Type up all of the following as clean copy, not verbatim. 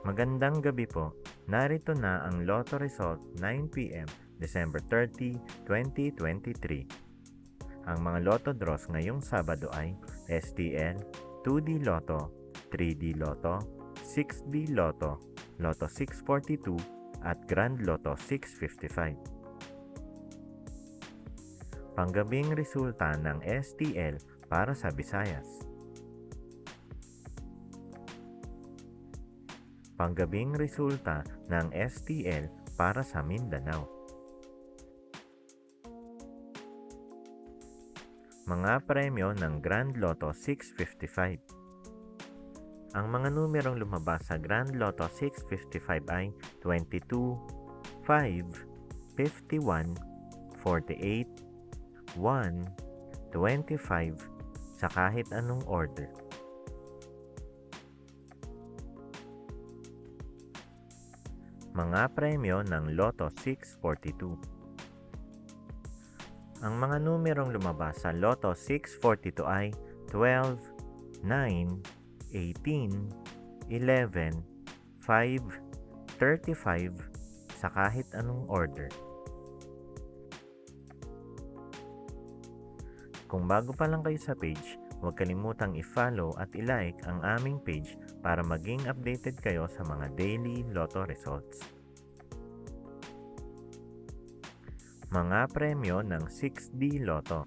Magandang gabi po. Narito na ang Lotto Result 9 p.m. December 30, 2023. Ang mga Lotto draws ngayong Sabado ay STL, 2D Lotto, 3D Lotto, 6D Lotto, Lotto 642 at Grand Lotto 655. Panggabing resulta ng STL para sa Visayas. Panggabing resulta ng STL para sa Mindanao. Mga premyo ng Grand Lotto 655. Ang mga numerong lumabas sa Grand Lotto 655 ay 22, 5, 51, 48, 1, 25 sa kahit anong order. Mga premyo ng Lotto 642. Ang mga numerong lumabas sa Lotto 642 ay 12, 9, 18, 11, 5, 35 sa kahit anong order. Kung bago pa lang kayo sa page, huwag kalimutang i-follow at i-like ang aming page para maging updated kayo sa mga daily Lotto results. Mga premyo ng 6D Lotto.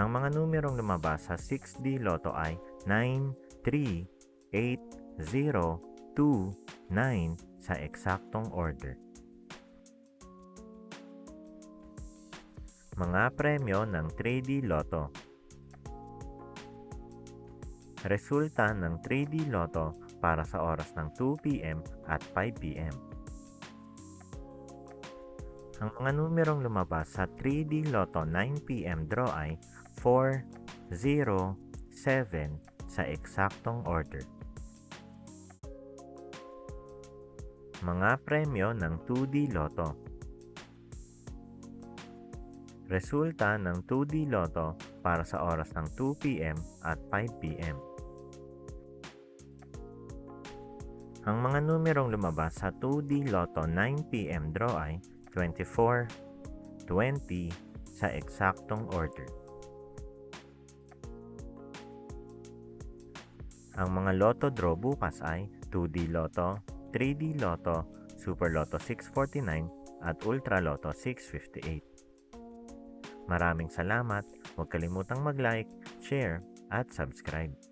Ang mga numerong lumabas sa 6D Lotto ay 9, 3, 8, 0, 2, 9 sa eksaktong order. Mga premyo ng 3D Lotto. Resulta ng 3D Lotto para sa oras ng 2 p.m. at 5 p.m. Ang mga numerong lumabas sa 3D Lotto 9 p.m. draw ay 4, 0, 7 sa eksaktong order. Mga premyo ng 2D Lotto. Resulta ng 2D Lotto para sa oras ng 2 p.m. at 5 p.m. Ang mga numerong lumabas sa 2D Lotto 9 p.m. draw ay 24, 20 sa eksaktong order. Ang mga Lotto draw bukas ay 2D Lotto, 3D Lotto, Super Lotto 649 at Ultra Lotto 658. Maraming salamat. Huwag kalimutang mag-like, share at subscribe.